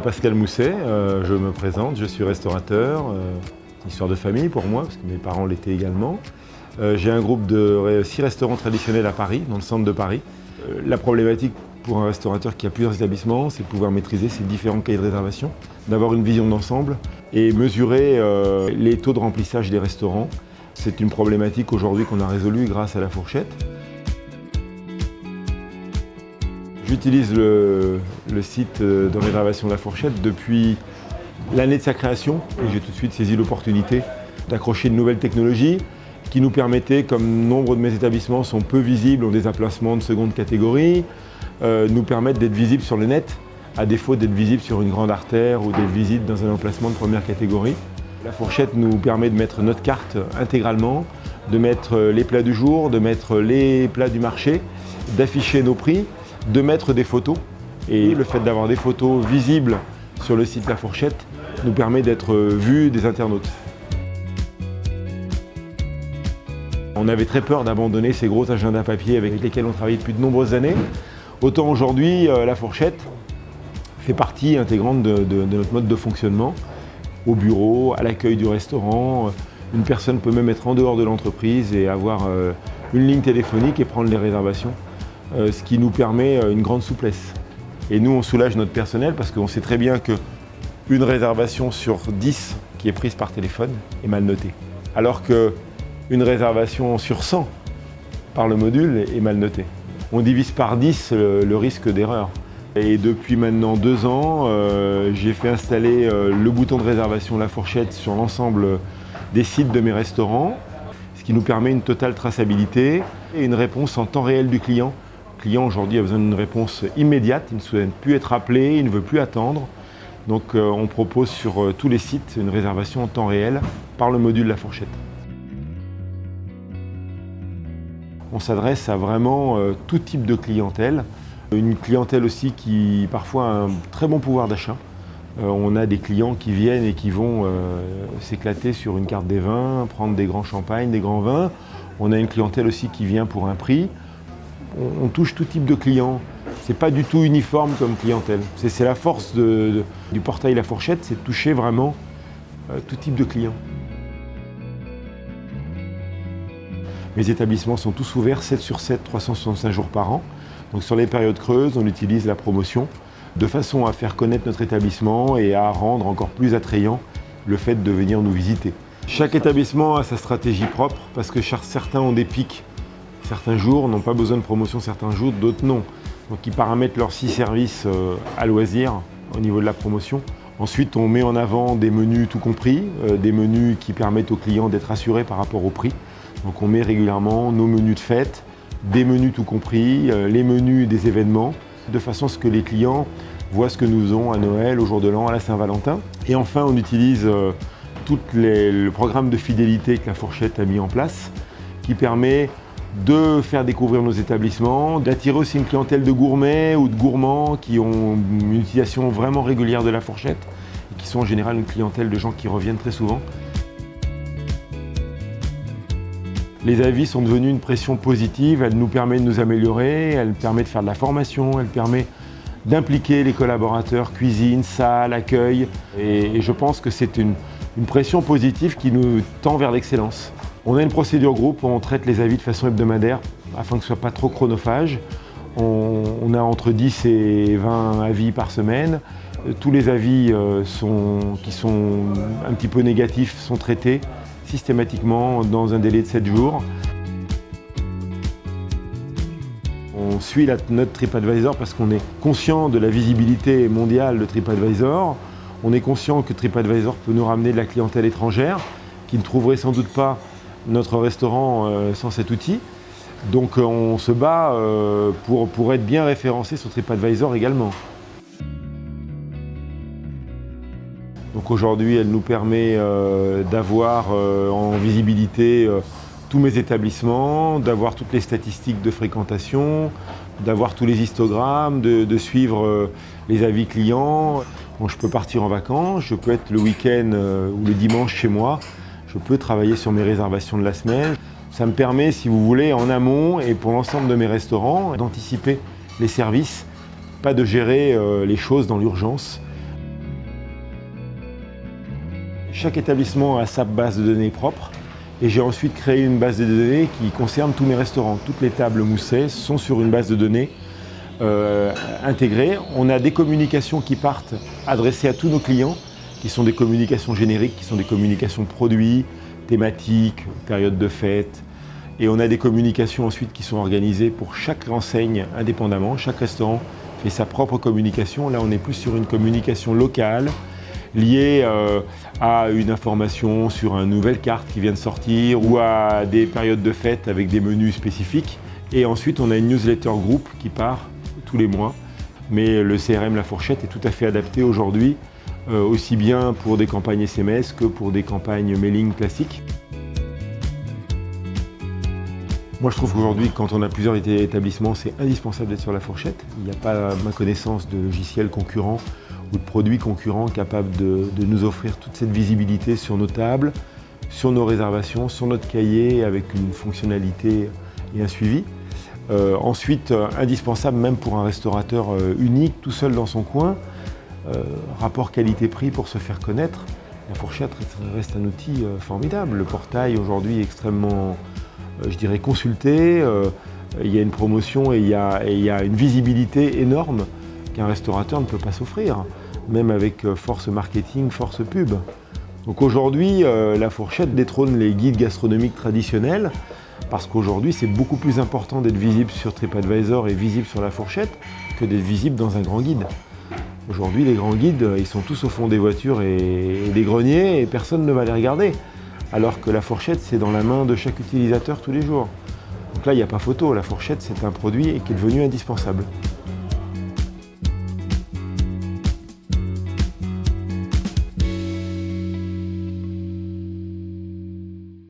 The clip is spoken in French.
Pascal Mousset, je me présente, je suis restaurateur, histoire de famille pour moi, parce que mes parents l'étaient également. J'ai un groupe de 6 restaurants traditionnels à Paris, dans le centre de Paris. La problématique pour un restaurateur qui a plusieurs établissements, c'est de pouvoir maîtriser ces différents cahiers de réservation, d'avoir une vision d'ensemble et mesurer les taux de remplissage des restaurants. C'est une problématique aujourd'hui qu'on a résolue grâce à la fourchette. J'utilise le site de réservation de la fourchette depuis l'année de sa création et j'ai tout de suite saisi l'opportunité d'accrocher de nouvelles technologies qui nous permettaient, comme nombre de mes établissements sont peu visibles, ont des emplacements de seconde catégorie, nous permettent d'être visibles sur le net, à défaut d'être visibles sur une grande artère ou d'être visibles dans un emplacement de première catégorie. La fourchette nous permet de mettre notre carte intégralement, de mettre les plats du jour, de mettre les plats du marché, d'afficher nos prix, de mettre des photos. Et le fait d'avoir des photos visibles sur le site La Fourchette nous permet d'être vus des internautes. On avait très peur d'abandonner ces gros agendas papier avec lesquels on travaille depuis de nombreuses années. Autant aujourd'hui, La Fourchette fait partie intégrante de notre mode de fonctionnement. Au bureau, à l'accueil du restaurant, une personne peut même être en dehors de l'entreprise et avoir une ligne téléphonique et prendre les réservations, ce qui nous permet une grande souplesse. Et nous, on soulage notre personnel parce qu'on sait très bien qu'une réservation sur 10 qui est prise par téléphone est mal notée. Alors qu'une réservation sur 100 par le module est mal notée. On divise par 10 le risque d'erreur. Et depuis maintenant 2 ans, j'ai fait installer le bouton de réservation La Fourchette sur l'ensemble des sites de mes restaurants, ce qui nous permet une totale traçabilité et une réponse en temps réel du client. Le client aujourd'hui a besoin d'une réponse immédiate, il ne souhaite plus être appelé, il ne veut plus attendre. Donc on propose sur tous les sites une réservation en temps réel par le module La Fourchette. On s'adresse à vraiment tout type de clientèle. Une clientèle aussi qui parfois a un très bon pouvoir d'achat. On a des clients qui viennent et qui vont s'éclater sur une carte des vins, prendre des grands champagnes, des grands vins. On a une clientèle aussi qui vient pour un prix. On touche tout type de clients. C'est pas du tout uniforme comme clientèle. C'est la force du portail La Fourchette, c'est de toucher vraiment tout type de clients. Mes établissements sont tous ouverts 7 sur 7, 365 jours par an. Donc sur les périodes creuses, on utilise la promotion de façon à faire connaître notre établissement et à rendre encore plus attrayant le fait de venir nous visiter. Chaque établissement a sa stratégie propre parce que certains ont des pics. Certains jours n'ont pas besoin de promotion, certains jours, d'autres non. Donc ils paramètrent leurs 6 services à loisir au niveau de la promotion. Ensuite, on met en avant des menus tout compris, des menus qui permettent aux clients d'être assurés par rapport au prix. Donc on met régulièrement nos menus de fête, des menus tout compris, les menus des événements, de façon à ce que les clients voient ce que nous faisons à Noël, au jour de l'an, à la Saint-Valentin. Et enfin, on utilise le programme de fidélité que La Fourchette a mis en place, qui permet de faire découvrir nos établissements, d'attirer aussi une clientèle de gourmets ou de gourmands qui ont une utilisation vraiment régulière de La Fourchette, et qui sont en général une clientèle de gens qui reviennent très souvent. Les avis sont devenus une pression positive, elle nous permet de nous améliorer, elle permet de faire de la formation, elle permet d'impliquer les collaborateurs, cuisine, salle, accueil. Et je pense que c'est une pression positive qui nous tend vers l'excellence. On a une procédure groupe où on traite les avis de façon hebdomadaire afin que ce ne soit pas trop chronophage. On a entre 10 et 20 avis par semaine. Tous les avis qui sont un petit peu négatifs sont traités systématiquement dans un délai de 7 jours. On suit notre TripAdvisor parce qu'on est conscient de la visibilité mondiale de TripAdvisor. On est conscient que TripAdvisor peut nous ramener de la clientèle étrangère qui ne trouverait sans doute pas notre restaurant sans cet outil. Donc on se bat pour être bien référencé sur TripAdvisor également. Donc aujourd'hui, elle nous permet d'avoir en visibilité tous mes établissements, d'avoir toutes les statistiques de fréquentation, d'avoir tous les histogrammes, de suivre les avis clients. Bon, je peux partir en vacances, je peux être le week-end ou le dimanche chez moi, je peux travailler sur mes réservations de la semaine. Ça me permet, si vous voulez, en amont et pour l'ensemble de mes restaurants, d'anticiper les services pas de gérer les choses dans l'urgence. Chaque établissement a sa base de données propre et j'ai ensuite créé une base de données qui concerne tous mes restaurants. Toutes les tables Mousset sont sur une base de données intégrée. On a des communications qui partent adressées à tous nos clients, qui sont des communications génériques, qui sont des communications produits, thématiques, période de fête. Et on a des communications ensuite qui sont organisées pour chaque enseigne indépendamment. Chaque restaurant fait sa propre communication. Là, on est plus sur une communication locale, liée à une information sur une nouvelle carte qui vient de sortir ou à des périodes de fête avec des menus spécifiques. Et ensuite, on a une newsletter groupe qui part tous les mois. Mais le CRM La Fourchette est tout à fait adapté aujourd'hui, aussi bien pour des campagnes SMS que pour des campagnes mailing classiques. Moi, je trouve qu'aujourd'hui, quand on a plusieurs établissements, c'est indispensable d'être sur La Fourchette. Il n'y a pas, à ma connaissance, de logiciels concurrents ou de produits concurrents capables de nous offrir toute cette visibilité sur nos tables, sur nos réservations, sur notre cahier, avec une fonctionnalité et un suivi. Ensuite, indispensable même pour un restaurateur unique, tout seul dans son coin, rapport qualité-prix pour se faire connaître. La Fourchette reste un outil formidable. Le portail aujourd'hui est extrêmement, je dirais, consulté. Il y a une promotion et il y a une visibilité énorme qu'un restaurateur ne peut pas s'offrir, même avec force marketing, force pub. Donc aujourd'hui, La Fourchette détrône les guides gastronomiques traditionnels parce qu'aujourd'hui, c'est beaucoup plus important d'être visible sur TripAdvisor et visible sur La Fourchette que d'être visible dans un grand guide. Aujourd'hui, les grands guides, ils sont tous au fond des voitures et des greniers et personne ne va les regarder. Alors que La Fourchette, c'est dans la main de chaque utilisateur tous les jours. Donc là, il n'y a pas photo. La Fourchette, c'est un produit qui est devenu indispensable.